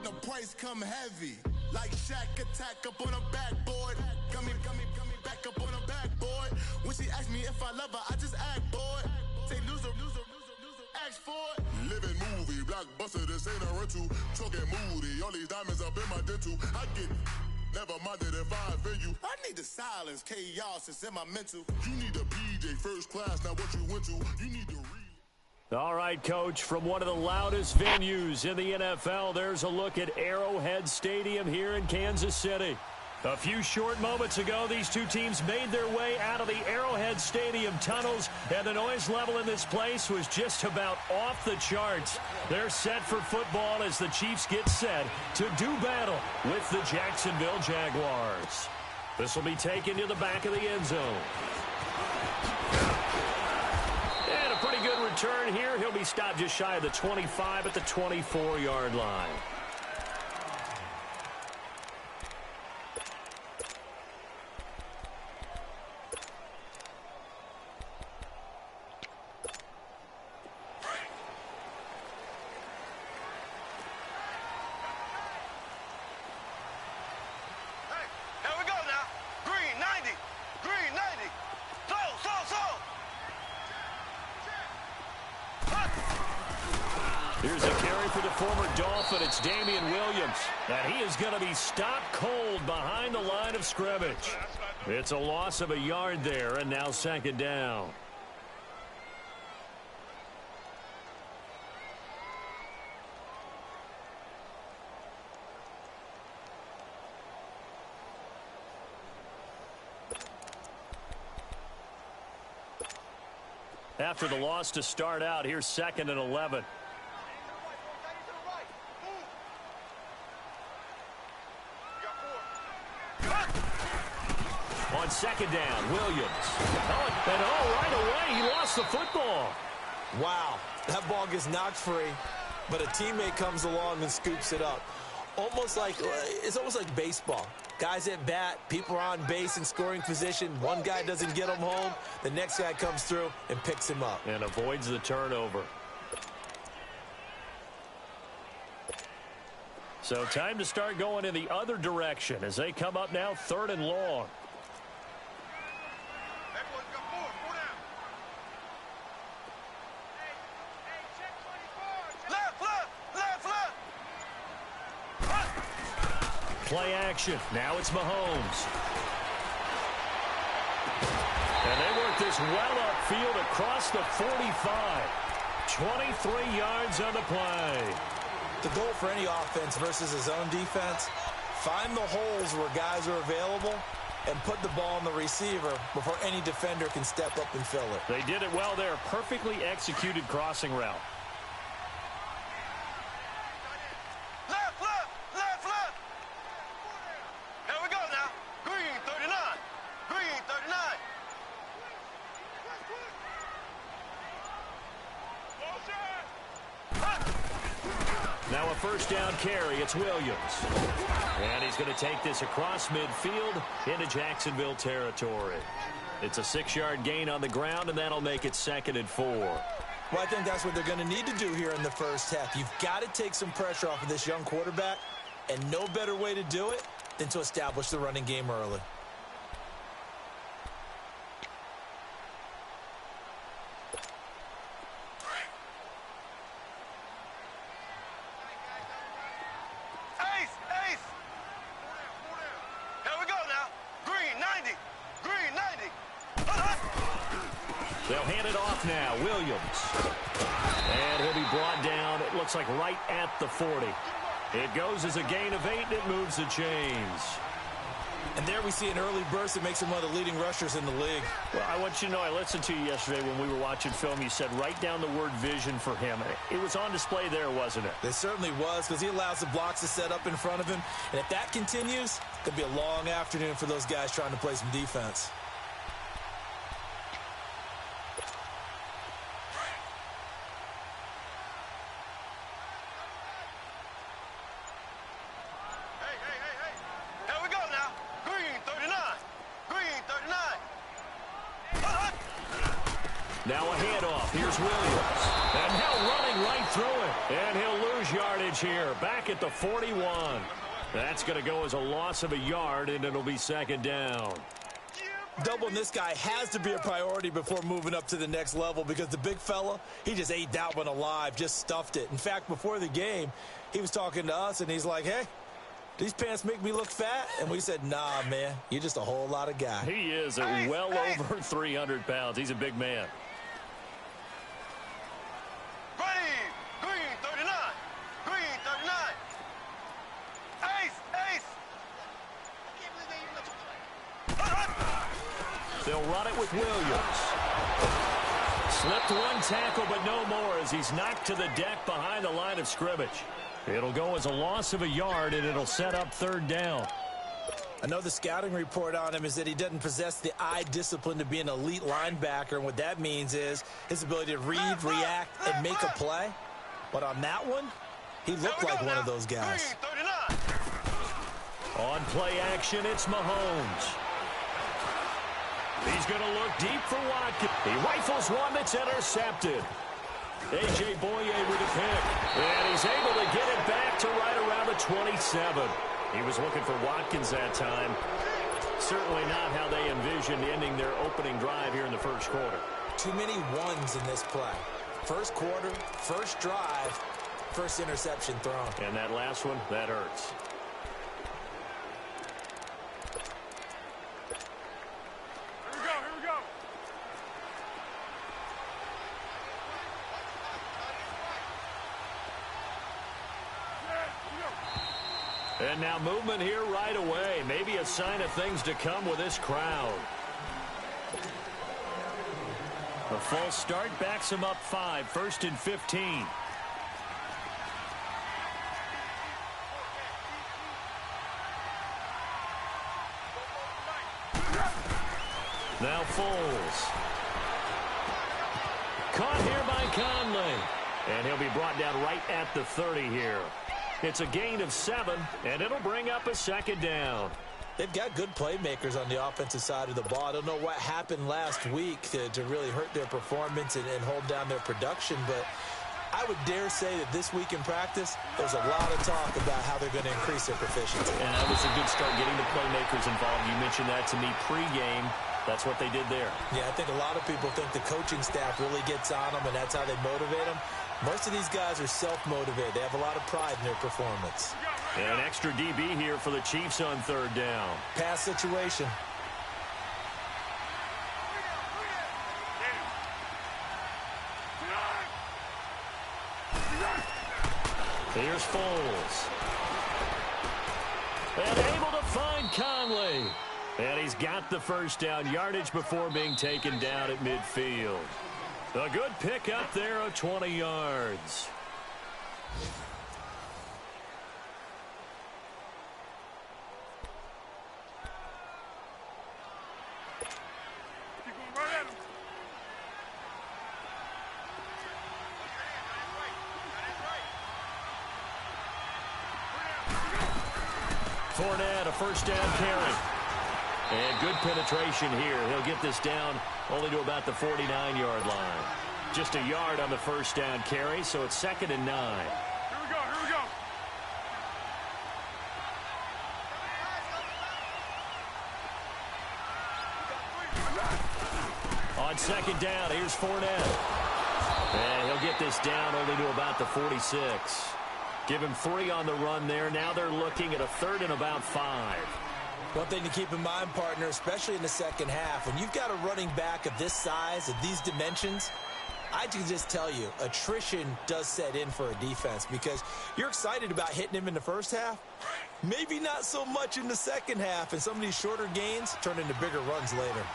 the price come heavy. Like Shaq attack up on a backboard. Gummy, back up on a backboard. When she asked me if I love her, I just act bored. Say loser, ask for it. Living movie, blockbuster, this ain't a rental. Talking moody, all these diamonds up in my dental. I get never minded if I offend you. I need the silence, chaos, it's in my mental. You need a PJ, first class, not what you went to. You need to read. All right, Coach, from one of the loudest venues in the NFL, there's a look at Arrowhead Stadium here in Kansas City. A few short moments ago, these two teams made their way out of the Arrowhead Stadium tunnels, and the noise level in this place was just about off the charts. They're set for football as the Chiefs get set to do battle with the Jacksonville Jaguars. This will be taken to the back of the end zone. And a pretty good return here. He'll be stopped just shy of the 25 at the 24-yard line. Here's a carry for the former Dolphin. It's Damian Williams. And he is going to be stopped cold behind the line of scrimmage. It's a loss of a yard there, and now second down. After the loss to start out, here's 2nd and 11. On second down, Williams. Right away, he lost the football. Wow, that ball gets knocked free, but a teammate comes along and scoops it up. It's almost like baseball. Guys at bat, people are on base in scoring position. One guy doesn't get him home. The next guy comes through and picks him up. And avoids the turnover. So time to start going in the other direction as they come up now 3rd and long. Play action. Now it's Mahomes. And they work this well upfield across the 45. 23 yards on the play. The goal for any offense versus his own defense, find the holes where guys are available and put the ball on the receiver before any defender can step up and fill it. They did it well there. Perfectly executed crossing route. Now a first down carry. It's Williams. And he's going to take this across midfield into Jacksonville territory. It's a 6-yard gain on the ground, and that'll make it 2nd and 4. Well, I think that's what they're going to need to do here in the first half. You've got to take some pressure off of this young quarterback, and no better way to do it than to establish the running game early. They'll hand it off now. Williams. And he'll be brought down, it looks like right at the 40. It goes as a gain of 8, and it moves the chains. And there we see an early burst that makes him one of the leading rushers in the league. Well, I want you to know, I listened to you yesterday when we were watching film. You said write down the word vision for him. It was on display there, wasn't it? It certainly was, because he allows the blocks to set up in front of him. And if that continues, it could be a long afternoon for those guys trying to play some defense. Now a handoff. Here's Williams. And now running right through it. And he'll lose yardage here. Back at the 41. That's going to go as a loss of a yard, and it'll be second down. Doubling this guy has to be a priority before moving up to the next level because the big fella, he just ate that one alive, just stuffed it. In fact, before the game, he was talking to us, and he's like, hey, these pants make me look fat? And we said, nah, man, you're just a whole lot of guy. He is well over 300 pounds. He's a big man. Green 39. Green 39. Ace. They'll run it with Williams. Slipped one tackle, but no more as he's knocked to the deck behind the line of scrimmage. It'll go as a loss of a yard, and it'll set up third down. I know the scouting report on him is that he doesn't possess the eye discipline to be an elite linebacker, and what that means is his ability to read, react, and make a play. But on that one, he looked like one of those guys. On play action, it's Mahomes. He's going to look deep for Watkins. He rifles one that's intercepted. A.J. Boye with a pick. And he's able to get it back to right around the 27. He was looking for Watkins that time. Certainly not how they envisioned ending their opening drive here in the first quarter. Too many ones in this play. First quarter, first drive, first interception thrown. And that last one, that hurts. Here we go. And now movement here right away. Maybe a sign of things to come with this crowd. A false start backs him up 5, 1st and 15. Now Foles. Caught here by Conley. And he'll be brought down right at the 30 here. It's a gain of 7, and it'll bring up a second down. They've got good playmakers on the offensive side of the ball. I don't know what happened last week to really hurt their performance and hold down their production, but I would dare say that this week in practice, there's a lot of talk about how they're going to increase their proficiency. And that was a good start, getting the playmakers involved. You mentioned that to me pregame. That's what they did there. Yeah, I think a lot of people think the coaching staff really gets on them, and that's how they motivate them. Most of these guys are self-motivated. They have a lot of pride in their performance. And an extra DB here for the Chiefs on third down. Pass situation. Here's Foles. And able to find Conley. And he's got the first down, yardage before being taken down at midfield. A good pick up there of 20 yards. Fournette, a first down carry. And good penetration here. He'll get this down only to about the 49-yard line. Just a yard on the first down carry, so it's 2nd and 9. Here we go. On second down, here's Fournette. And he'll get this down only to about the 46. Give him 3 on the run there. Now they're looking at a 3rd and about 5. One thing to keep in mind, partner, especially in the second half, when you've got a running back of this size, of these dimensions, I can just tell you, attrition does set in for a defense because you're excited about hitting him in the first half. Maybe not so much in the second half, and some of these shorter gains turn into bigger runs later.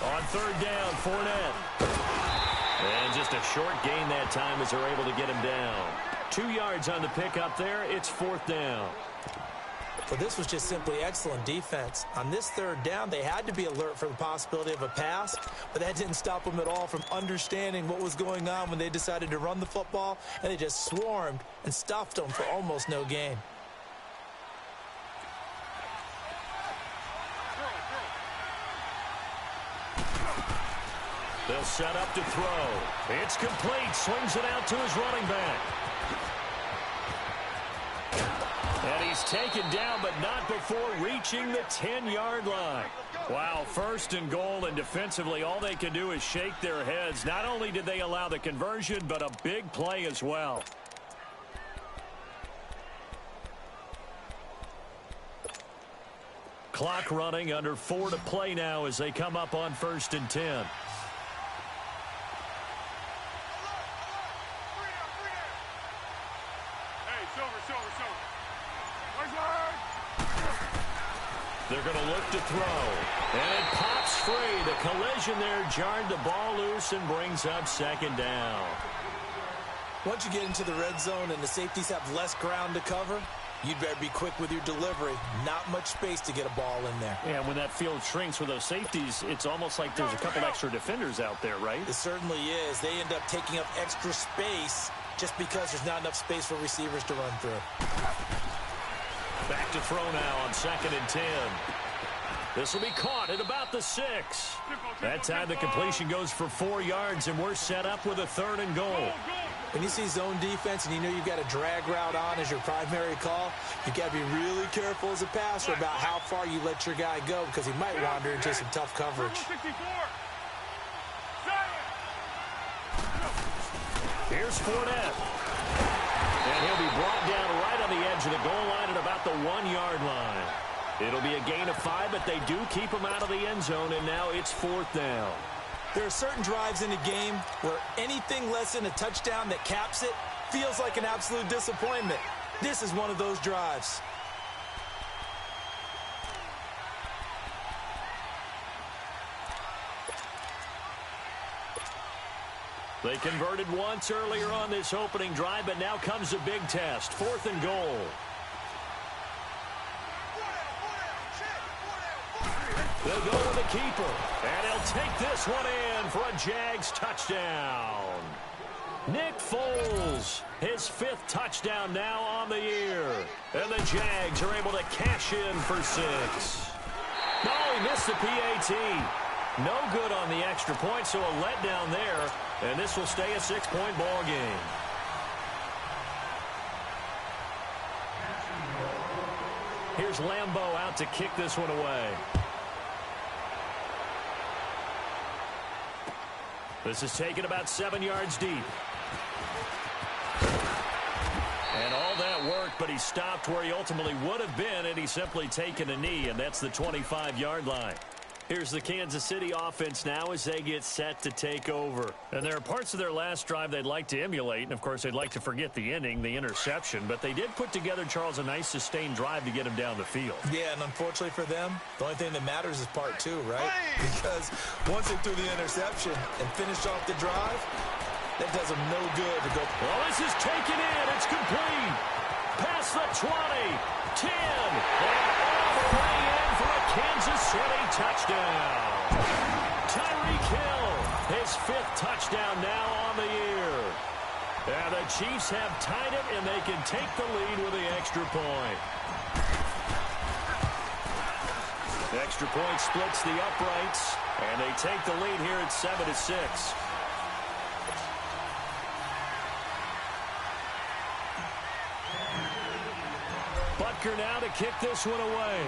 On third down, Fournette. And just a short gain that time as they're able to get him down. 2 yards on the pickup there. It's 4th down. Well, this was just simply excellent defense. On this third down, they had to be alert for the possibility of a pass, but that didn't stop them at all from understanding what was going on when they decided to run the football, and they just swarmed and stuffed them for almost no gain. They'll set up to throw. It's complete. Swings it out to his running back. And he's taken down, but not before reaching the 10-yard line. Wow, first and goal, and defensively, all they can do is shake their heads. Not only did they allow the conversion, but a big play as well. Clock running, under 4 to play now as they come up on 1st and 10. They're going to look to throw. And it pops free. The collision there jarred the ball loose and brings up 2nd down. Once you get into the red zone and the safeties have less ground to cover, you'd better be quick with your delivery. Not much space to get a ball in there. Yeah, when that field shrinks with those safeties, it's almost like there's a couple extra defenders out there, right? It certainly is. They end up taking up extra space just because there's not enough space for receivers to run through. Back to throw now on 2nd and 10. This will be caught at about the 6. That time the completion goes for 4 yards, and we're set up with a 3rd and goal. When you see zone defense and you know you've got a drag route on as your primary call, you've got to be really careful as a passer about how far you let your guy go because he might wander into some tough coverage. Here's Fournette. And he'll be brought down right on the edge of the goal line at about the 1-yard line. It'll be a gain of 5, but they do keep him out of the end zone, and now it's 4th down. There are certain drives in a game where anything less than a touchdown that caps it feels like an absolute disappointment. This is one of those drives. They converted once earlier on this opening drive, but now comes a big test. 4th and goal. They'll go with the keeper, and he'll take this one in for a Jags touchdown. Nick Foles, his 5th touchdown now on the year. And the Jags are able to cash in for 6. No, he missed the PAT. No good on the extra point, so a letdown there. And this will stay a 6-point ball game. Here's Lambeau out to kick this one away. This is taken about 7 yards deep. And all that worked, but he stopped where he ultimately would have been, and he's simply taken a knee, and that's the 25-yard line. Here's the Kansas City offense now as they get set to take over. And there are parts of their last drive they'd like to emulate, and of course they'd like to forget the ending, the interception, but they did put together, Charles, a nice sustained drive to get him down the field. Yeah, and unfortunately for them, the only thing that matters is part 2, right? Because once they threw the interception and finished off the drive, that does them no good to go. Well, this is taken in. It's complete. Past the 20, 10, and all the way in for a Kansas City touchdown. Tyreek Hill, his 5th touchdown now on the year. And the Chiefs have tied it, and they can take the lead with the extra point. The extra point splits the uprights, and they take the lead here at 7-6. Butker now to kick this one away.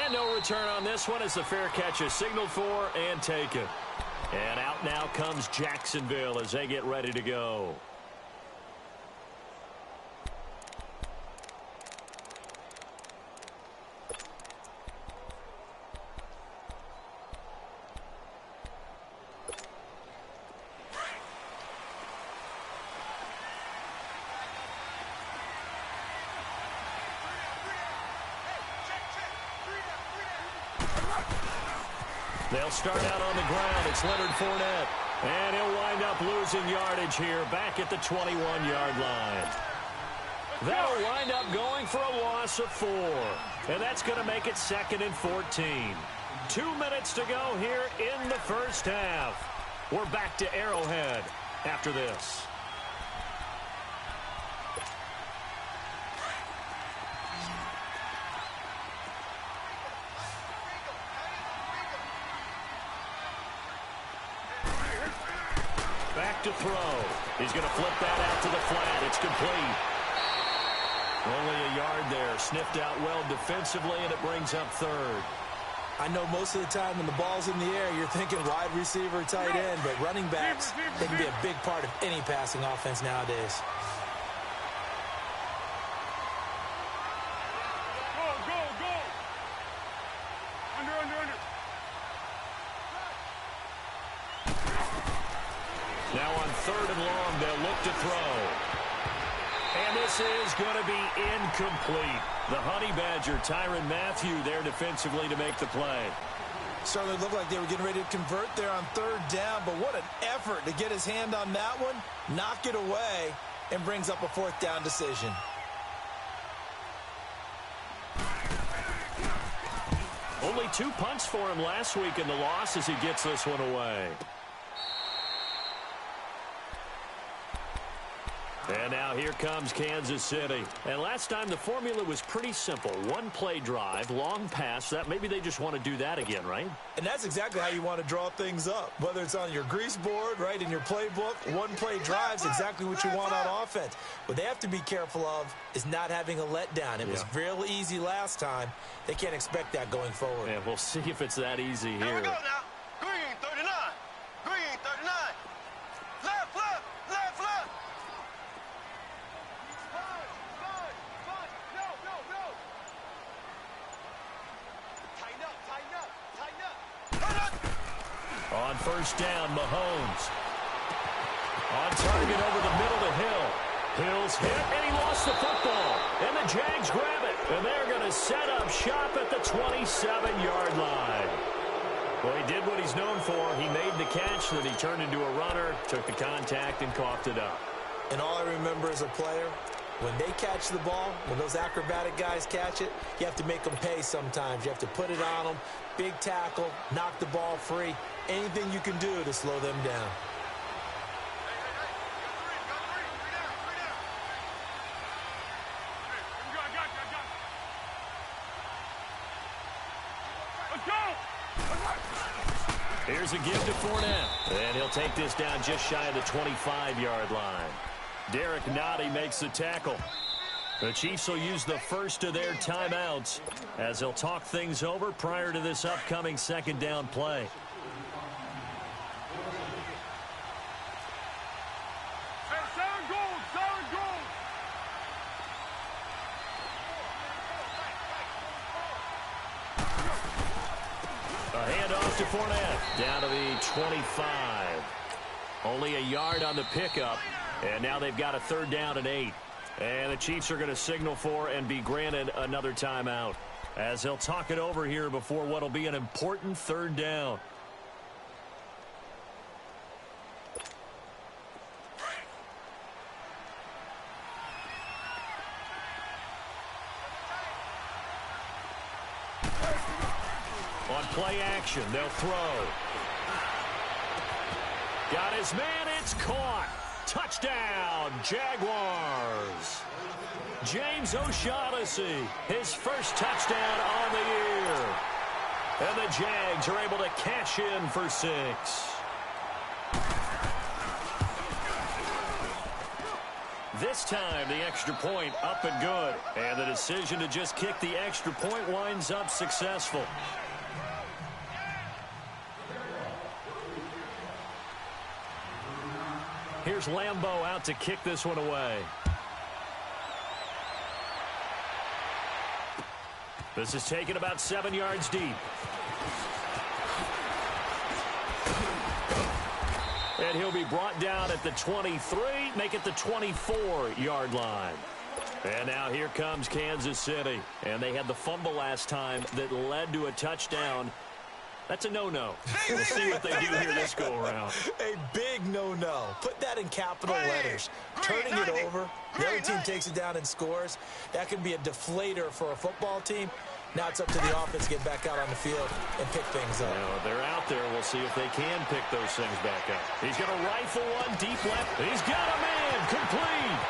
And no return on this one as the fair catch is signaled for and taken. And out now comes Jacksonville as they get ready to go. They'll start out on the ground. It's Leonard Fournette. And he'll wind up losing yardage here back at the 21-yard line. That'll wind up going for a loss of 4. And that's going to make it 2nd and 14. 2 minutes to go here in the first half. We're back to Arrowhead after this. to throw. He's going to flip that out to the flat. It's complete. Only a yard there. Sniffed out well defensively, and it brings up third. I know most of the time when the ball's in the air, you're thinking wide receiver, tight end, but running backs, they can be a big part of any passing offense nowadays. Go. Under. Now on third and long, they'll look to throw. And this is going to be incomplete. The Honey Badger, Tyrann Mathieu, there defensively to make the play. Certainly looked like they were getting ready to convert there on third down, but what an effort to get his hand on that one, knock it away, and brings up a fourth down decision. Only 2 punts for him last week in the loss as he gets this one away. And now here comes Kansas City. And last time the formula was pretty simple. One play drive, long pass. That maybe they just want to do that again, right? And that's exactly how you want to draw things up. Whether it's on your grease board, right, in your playbook, one play drive is exactly what you want on offense. What they have to be careful of is not having a letdown. It was real easy last time. They can't expect that going forward. Yeah, we'll see if it's that easy here. Here we go now. Green 39. Green 39. Left. On first down, Mahomes. On target over the middle to Hill. Hill's hit, and he lost the football. And the Jags grab it. And they're going to set up shop at the 27-yard line. Well, he did what he's known for. He made the catch, then he turned into a runner, took the contact, and coughed it up. And all I remember as a player, when they catch the ball, when those acrobatic guys catch it, you have to make them pay sometimes. You have to put it on them, big tackle, knock the ball free. Anything you can do to slow them down. Here's a give to Fournette. And he'll take this down just shy of the 25-yard line. Derek Nottie makes the tackle. The Chiefs will use the first of their timeouts as they'll talk things over prior to this upcoming second down play. A handoff to Fournette, down to the 25. Only a yard on the pickup, and now they've got a third down and 8. And the Chiefs are going to signal for and be granted another timeout as they'll talk it over here before what will be an important third down. On play action, they'll throw. Got his man, it's caught. Touchdown, Jaguars. James O'Shaughnessy, his first touchdown on the year. And the Jags are able to cash in for 6. This time, the extra point up and good. And the decision to just kick the extra point winds up successful. Here's Lambeau out to kick this one away. This is taken about 7 yards deep. And he'll be brought down at the 23, make it the 24-yard line. And now here comes Kansas City. And they had the fumble last time that led to a touchdown. That's a no-no. We'll see what they do here this go-around. A big no-no. Put that in capital letters. Turning it over, the other team takes it down and scores. That can be a deflator for a football team. Now it's up to the offense to get back out on the field and pick things up. Now, they're out there. We'll see if they can pick those things back up. He's going to rifle one deep left. He's got a man. Complete.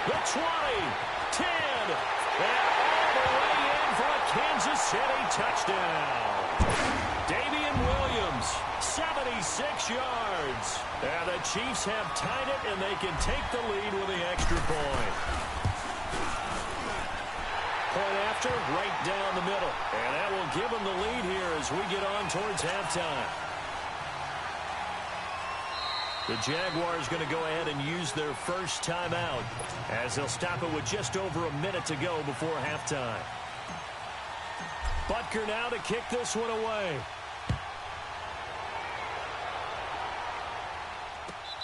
The 20, 10, and all the way in for a Kansas City touchdown. Damian Williams, 76 yards. And the Chiefs have tied it, and they can take the lead with the extra point. Point after, right down the middle. And that will give them the lead here as we get on towards halftime. The Jaguars going to go ahead and use their first timeout as they'll stop it with just over a minute to go before halftime. Butker now to kick this one away.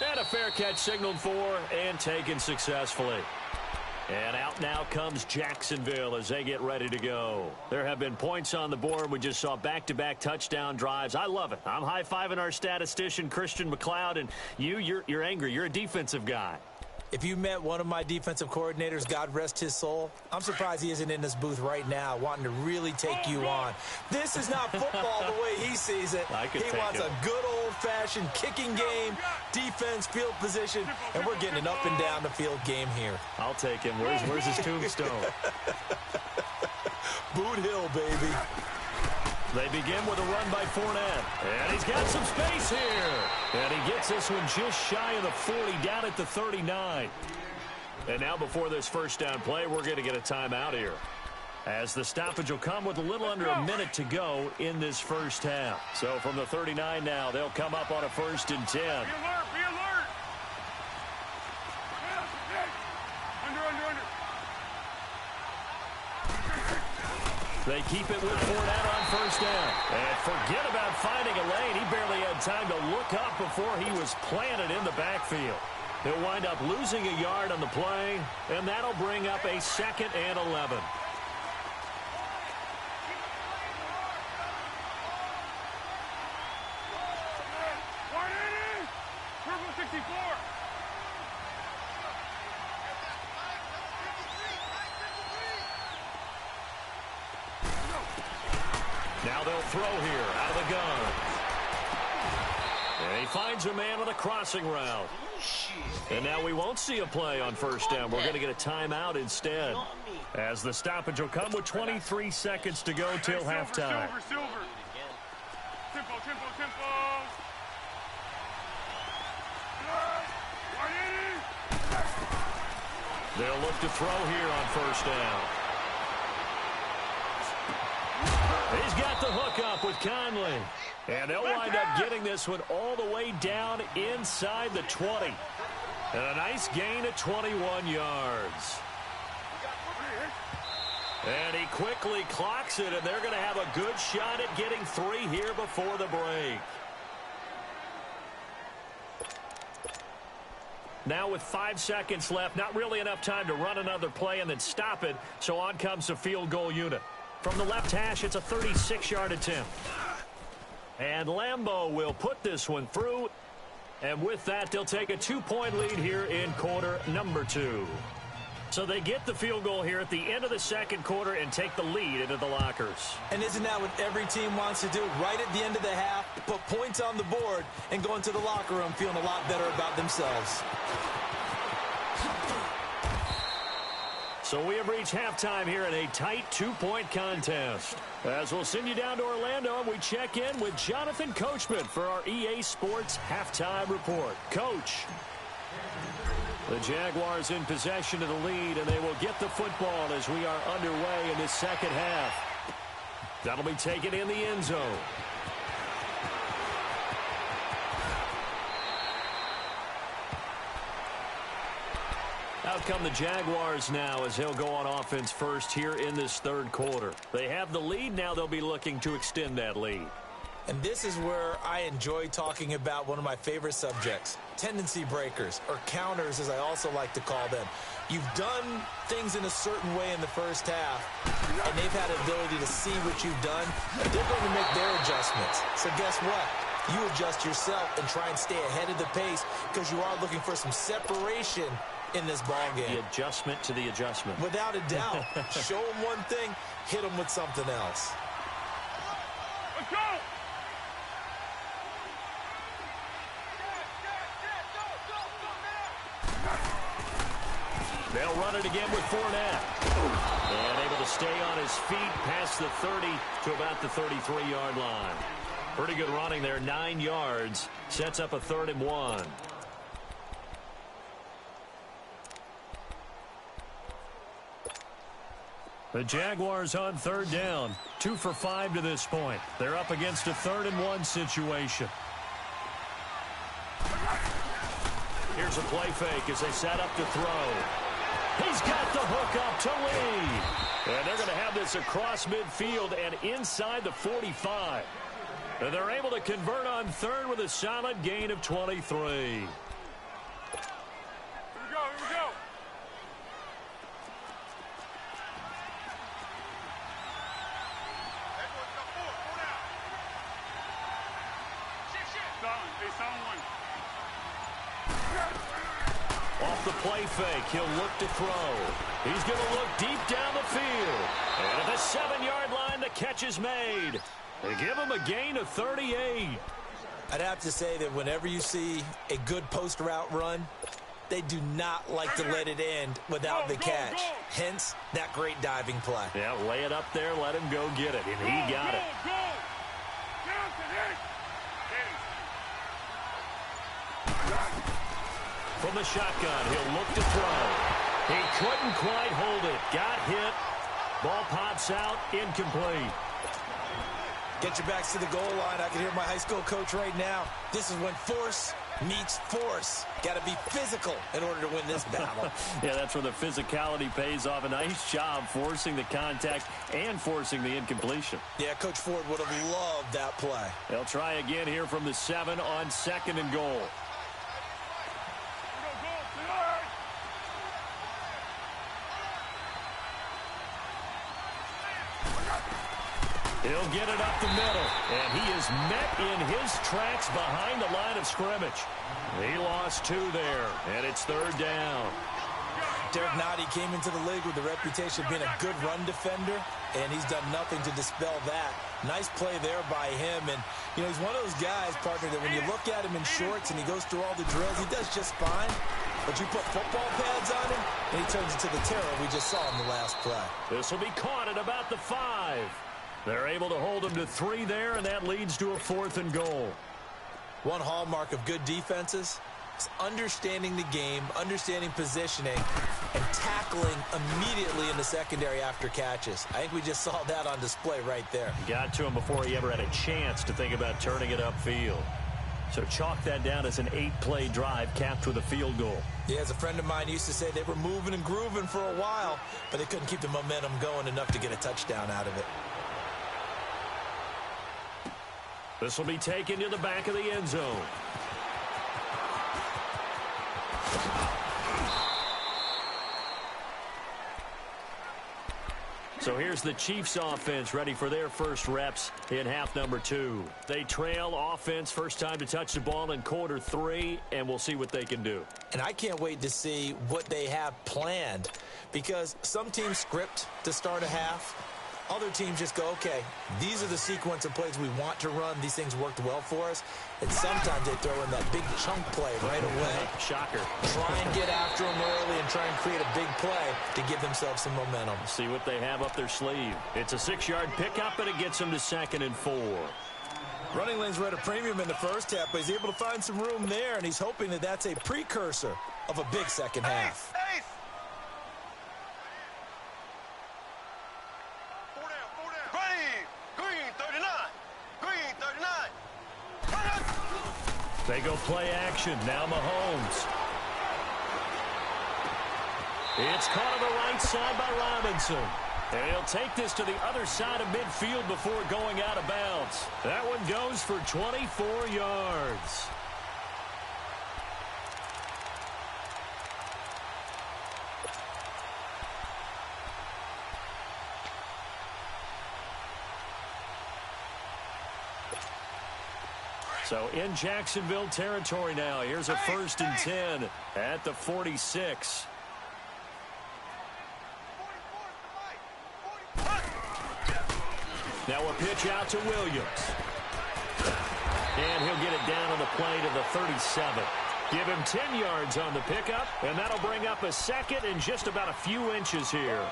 And a fair catch signaled for and taken successfully. And out now comes Jacksonville as they get ready to go. There have been points on the board. We just saw back-to-back touchdown drives. I love it. I'm high-fiving our statistician, Christian McLeod, and you're angry. You're a defensive guy. If you met one of my defensive coordinators, God rest his soul, I'm surprised he isn't in this booth right now wanting to really take you on. This is not football the way he sees it. He wants a good old-fashioned kicking game, defense, field position, and we're getting an up and down the field game here. I'll take him. Where's his tombstone? Boot Hill, baby. They begin with a run by Fournette. And he's got some space here. And he gets this one just shy of the 40, down at the 39. And now before this first down play, we're going to get a timeout here, as the stoppage will come with a little under a minute to go in this first half. So from the 39 now, they'll come up on a 1st and 10. Be alert, be alert. Under. They keep it with Fournette on first down. And forget about finding a lane. He barely had time to look up before he was planted in the backfield. He'll wind up losing a yard on the play, and that'll bring up a 2nd and 11. Purple 64. Now they'll throw here out of the gun. And he finds a man on the crossing route. And now we won't see a play on first down. We're going to get a timeout instead, as the stoppage will come with 23 seconds to go till halftime. Silver. Tempo. They'll look to throw here on first down. He's got the hook up with Conley. And they'll wind up getting this one all the way down inside the 20. And a nice gain of 21 yards. And he quickly clocks it, and they're going to have a good shot at getting 3 here before the break. Now with 5 seconds left, not really enough time to run another play and then stop it, so on comes the field goal unit. From the left hash, it's a 36-yard attempt. And Lambeau will put this one through. And with that, they'll take a 2-point lead here in quarter number 2. So they get the field goal here at the end of the second quarter and take the lead into the lockers. And isn't that what every team wants to do? Right at the end of the half, put points on the board and go into the locker room feeling a lot better about themselves. So we have reached halftime here in a tight 2-point contest. As we'll send you down to Orlando, and we check in with Jonathan Coachman for our EA Sports Halftime Report. Coach, the Jaguars in possession of the lead, and they will get the football as we are underway in this second half. That'll be taken in the end zone. Out come the Jaguars now as they'll go on offense first here in this third quarter. They have the lead. Now they'll be looking to extend that lead. And this is where I enjoy talking about one of my favorite subjects, tendency breakers, or counters as I also like to call them. You've done things in a certain way in the first half, and they've had the ability to see what you've done. They're going to make their adjustments. So guess what? You adjust yourself and try and stay ahead of the pace because you are looking for some separation in this ball game. The adjustment to the adjustment. Without a doubt. Show them one thing, hit them with something else. Let's go! They'll run it again with Fournette. And able to stay on his feet past the 30 to about the 33-yard line. Pretty good running there, 9 yards. Sets up a 3rd and 1. The Jaguars on 3rd down. 2 for 5 to this point. They're up against a 3rd and 1 situation. Here's a play fake as they set up to throw. He's got the hook up to Lee. And they're going to have this across midfield and inside the 45. And they're able to convert on 3rd with a solid gain of 23. Here we go. Off the play fake, he'll look to throw. He's going to look deep down the field. And at the 7-yard line, the catch is made. They give him a gain of 38. I'd have to say that whenever you see a good post route run, they do not like to let it end without the catch. Hence, that great diving play. Yeah, lay it up there, let him go get it, and he got it. From the shotgun, he'll look to throw. He couldn't quite hold it. Got hit. Ball pops out, incomplete. Get your backs to the goal line. I can hear my high school coach right now. This is when force meets force. Got to be physical in order to win this battle. Yeah, that's where the physicality pays off. A nice job forcing the contact and forcing the incompletion. Yeah, Coach Ford would have loved that play. They'll try again here from the 7 on 2nd and goal. He'll get it up the middle, and he is met in his tracks behind the line of scrimmage. He lost 2 there, and it's 3rd down. Derek Nottie came into the league with the reputation of being a good run defender, and he's done nothing to dispel that. Nice play there by him, and you know he's one of those guys, partner, that when you look at him in shorts and he goes through all the drills, he does just fine. But you put football pads on him, and he turns into the terror we just saw in the last play. This will be caught at about the 5. They're able to hold him to 3 there, and that leads to a 4th and goal. One hallmark of good defenses is understanding the game, understanding positioning, and tackling immediately in the secondary after catches. I think we just saw that on display right there. Got to him before he ever had a chance to think about turning it upfield. So chalk that down as an 8-play drive capped with a field goal. Yeah, as a friend of mine used to say, they were moving and grooving for a while, but they couldn't keep the momentum going enough to get a touchdown out of it. This will be taken to the back of the end zone. So here's the Chiefs offense ready for their first reps in half number 2. They trail offense first time to touch the ball in quarter 3, and we'll see what they can do. And I can't wait to see what they have planned, because some teams script to start a half. Other teams just go, okay, these are the sequence of plays we want to run. These things worked well for us. And sometimes they throw in that big chunk play right away. Shocker. Try and get after them early and try and create a big play to give themselves some momentum. See what they have up their sleeve. It's a 6-yard pickup, and it gets them to 2nd and 4. Running lanes were at a premium in the first half, but he's able to find some room there, and he's hoping that that's a precursor of a big second half. They go play action. Now Mahomes. It's caught on the right side by Robinson. And he'll take this to the other side of midfield before going out of bounds. That one goes for 24 yards. So in Jacksonville territory now. Here's a 1st and 10 at the 46. Now a pitch out to Williams. And he'll get it down on the play to the 37. Give him 10 yards on the pickup, and that'll bring up a 2nd and just about a few inches here.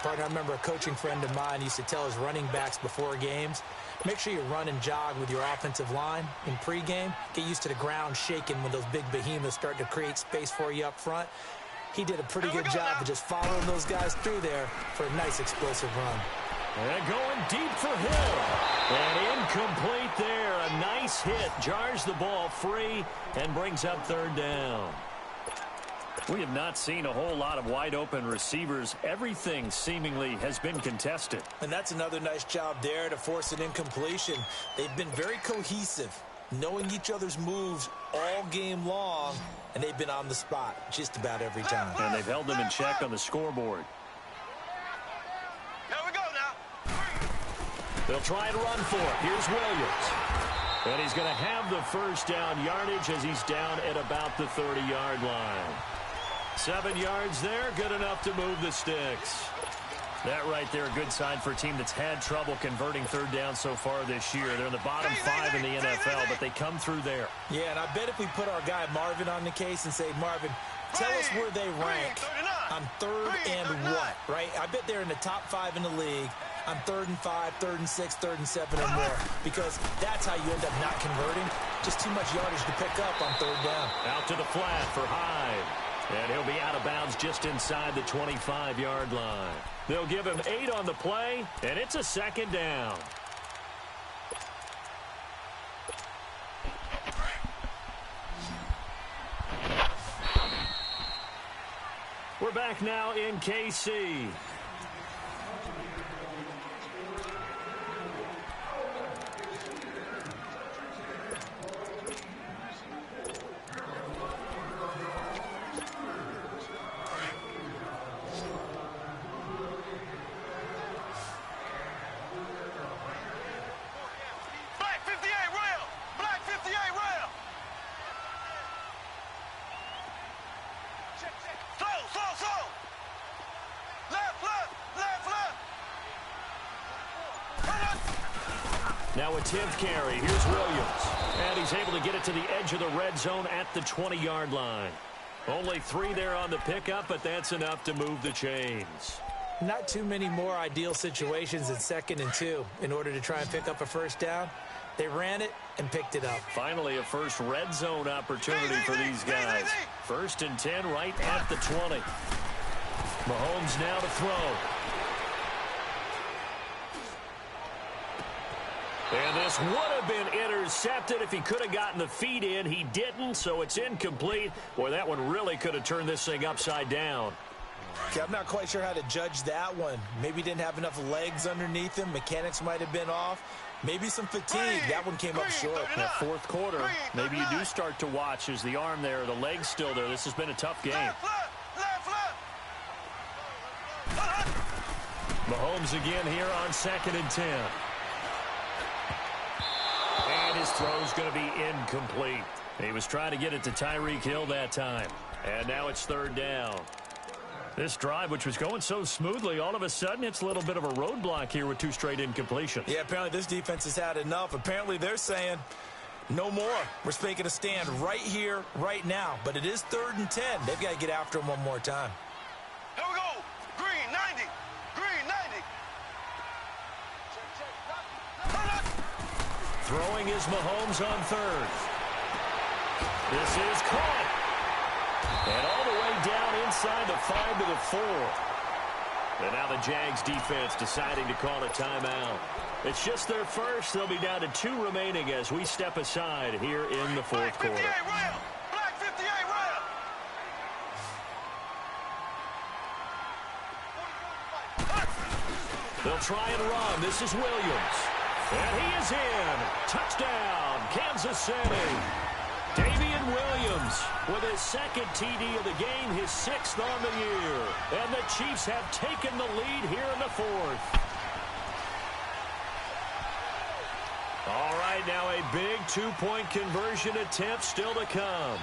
Partner, I remember a coaching friend of mine used to tell his running backs before games, make sure you run and jog with your offensive line in pregame. Get used to the ground shaking when those big behemoths start to create space for you up front. He did a pretty good job of just following those guys through there for a nice explosive run. And going deep for Hill. And incomplete there. A nice hit. Jars the ball free and brings up third down. We have not seen a whole lot of wide-open receivers. Everything seemingly has been contested. And that's another nice job there to force an incompletion. They've been very cohesive, knowing each other's moves all game long, and they've been on the spot just about every time. And they've held them in check on the scoreboard. Here we go now. They'll try and run for it. Here's Williams. And he's going to have the first down yardage as he's down at about the 30-yard line. 7 yards there, good enough to move the sticks. That right there, a good sign for a team that's had trouble converting third down so far this year. They're in the bottom 5 in the NFL, but they come through there. Yeah, and I bet if we put our guy Marvin on the case and say, Marvin, tell us where they rank on third and what, right? I bet they're in the top 5 in the league on 3rd and 5, 3rd and 6, 3rd and 7 or more, because that's how you end up not converting. Just too much yardage to pick up on third down. Out to the flat for Hyde. And he'll be out of bounds just inside the 25-yard line. They'll give him 8 on the play, and it's a second down. We're back now in KC. Now a 10th carry. Here's Williams. And he's able to get it to the edge of the red zone at the 20-yard line. Only 3 there on the pickup, but that's enough to move the chains. Not too many more ideal situations in 2nd and 2 in order to try and pick up a first down. They ran it and picked it up. Finally, a first red zone opportunity for these guys. 1st and 10 right at the 20. Mahomes now to throw. And this would have been intercepted if he could have gotten the feet in. He didn't, so it's incomplete. Boy, that one really could have turned this thing upside down. Okay, I'm not quite sure how to judge that one. Maybe didn't have enough legs underneath him. Mechanics might have been off. Maybe some fatigue. That one came up short. In the 4th quarter, maybe you do start to watch as the arm there, the leg's still there. This has been a tough game. Mahomes again here on 2nd and 10. And his throw's going to be incomplete. He was trying to get it to Tyreek Hill that time. And now it's 3rd down. This drive, which was going so smoothly, all of a sudden it's a little bit of a roadblock here with 2 straight incompletions. Yeah, apparently this defense has had enough. Apparently they're saying no more. We're making a stand right here, right now. But it is 3rd and 10. They've got to get after him one more time. Here we go. Green 90. Green 90. Throwing is Mahomes on 3rd. This is caught. And all the way down inside the 5 to the 4. And now the Jags defense deciding to call a timeout. It's just their first. They'll be down to 2 remaining as we step aside here in the 4th quarter. Black 58 rail. They'll try and run. This is Williams. And he is in. Touchdown, Kansas City. Damian Williams with his 2nd TD of the game, his 6th on the year. And the Chiefs have taken the lead here in the 4th. All right, now a big 2-point conversion attempt still to come.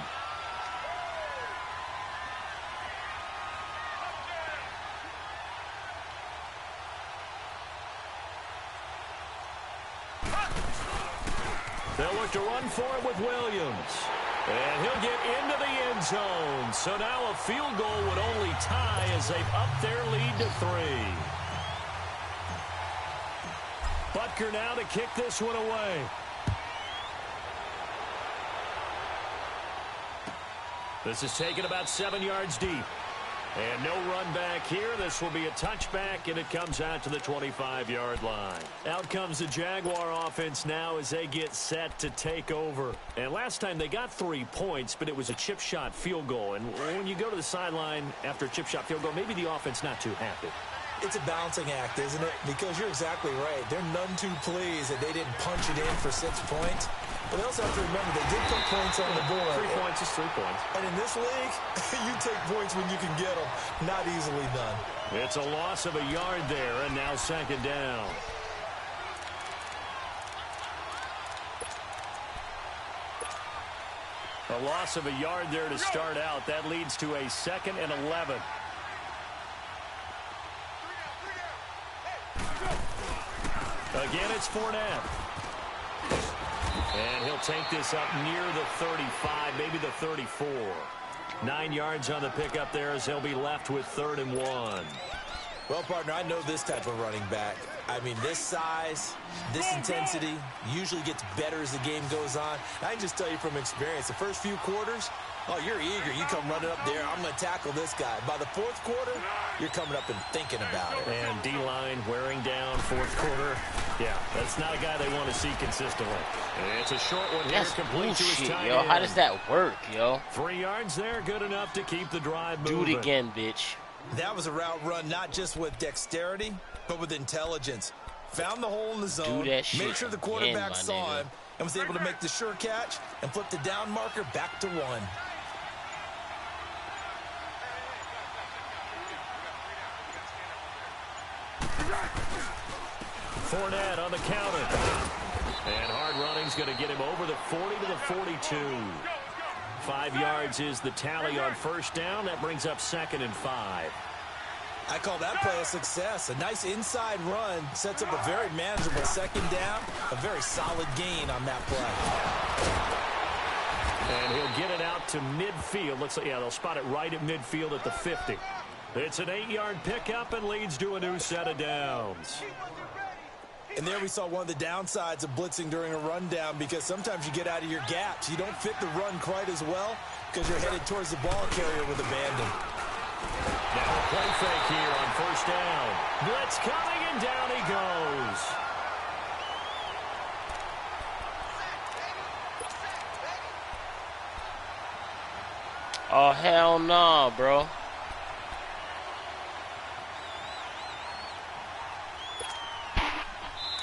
They'll look to run for it with Williams. And he'll get into the end zone. So now a field goal would only tie as they've upped their lead to 3. Butker now to kick this one away. This is taken about 7 yards deep. And no run back here. This will be a touchback, and it comes out to the 25-yard line. Out comes the Jaguar offense now as they get set to take over. And last time they got 3 points, but it was a chip shot field goal. And when you go to the sideline after a chip shot field goal, maybe the offense not too happy. It's a balancing act, isn't it? Because you're exactly right. They're none too pleased that they didn't punch it in for 6 points. But they also have to remember they did put points on the board. 3 points is 3 points. And in this league, you take points when you can get them. Not easily done. It's a loss of a yard there, and now second down. A loss of a yard there to start out. That leads to a 2nd and 11. Again, it's Fournette. And he'll take this up near the 35, maybe the 34. 9 yards on the pickup there as he'll be left with 3rd and 1. Well, partner, I know this type of running back. I mean, this size, this intensity usually gets better as the game goes on. I can just tell you from experience, the first few quarters, oh, you're eager. You come running up there. I'm going to tackle this guy. By the 4th quarter, you're coming up and thinking about it. And D-line wearing down 4th quarter. Yeah, that's not a guy they want to see consistently. And it's a short one here. That's complete to his bullshit, tight yo. end. How does that work, yo? 3 yards there, good enough to keep the drive moving. Do it again, bitch. That was a route run not just with dexterity, but with intelligence. Found the hole in the zone, that shit made sure the again, quarterback my saw nigga. him, and was able to make the sure catch and flip the down marker back to 1. Fournette on the counter. And hard running's going to get him over the 40 to the 42. 5 yards is the tally on first down. That brings up 2nd and 5. I call that play a success. A nice inside run sets up a very manageable 2nd down. A very solid gain on that play. And he'll get it out to midfield. Looks like, yeah, they'll spot it right at midfield at the 50. It's an 8-yard pickup and leads to a new set of downs. And there we saw one of the downsides of blitzing during a rundown, because sometimes you get out of your gaps. You don't fit the run quite as well because you're headed towards the ball carrier with abandon. Now a play fake here on first down. Blitz coming, and down he goes. Oh, hell no, bro.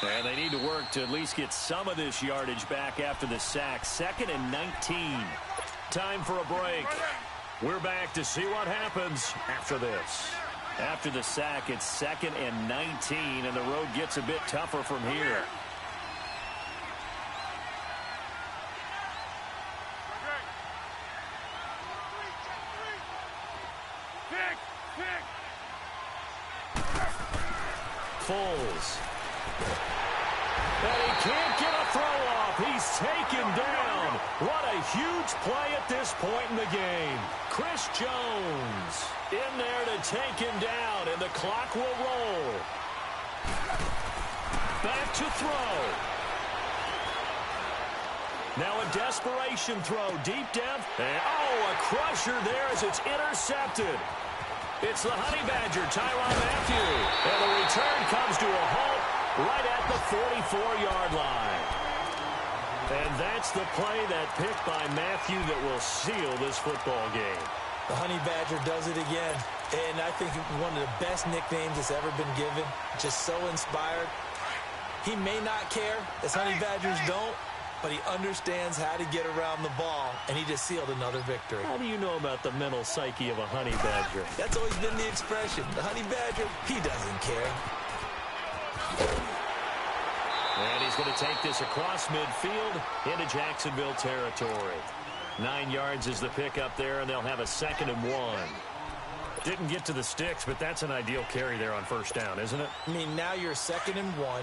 And they need to work to at least get some of this yardage back after the sack. 2nd and 19. Time for a break. We're back to see what happens after this. After the sack, it's 2nd and 19, and the road gets a bit tougher from here. Foles. And he can't get a throw off. He's taken down. What a huge play at this point in the game. Chris Jones in there to take him down, and the clock will roll. Back to throw. Now a desperation throw deep down. And, oh, a crusher there as it's intercepted. It's the Honey Badger, Tyrann Mathieu. And the return comes to a halt right at the 44-yard line. And that's the play, that pick by Mathieu, that will seal this football game. The Honey Badger does it again. And I think one of the best nicknames that's ever been given. Just so inspired. He may not care, as Honey Badgers don't, but he understands how to get around the ball, and he just sealed another victory. How do you know about the mental psyche of a Honey Badger? That's always been the expression. The Honey Badger, he doesn't care. And he's going to take this across midfield into Jacksonville territory. 9 yards is the pickup there, and they'll have a 2nd and 1. Didn't get to the sticks, but that's an ideal carry there on first down, isn't it? I mean, now you're 2nd and 1.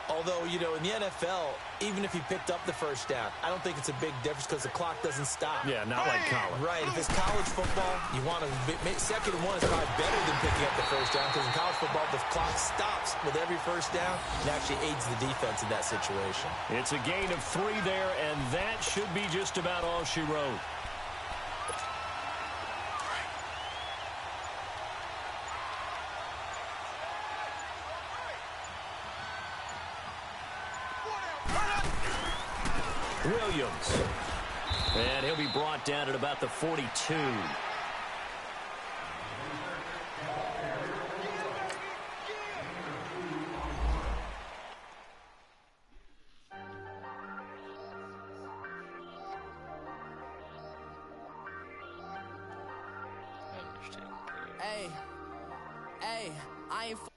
Although, you know, in the NFL, even if he picked up the first down, I don't think it's a big difference because the clock doesn't stop. Yeah, not like college. Right. If it's college football, you want to second and one is probably better than picking up the first down because in college football, the clock stops with every first down. It actually aids the defense in that situation. It's a gain of 3 there, and that should be just about all she wrote. Williams. And he'll be brought down at about the 42. Hey, I ain't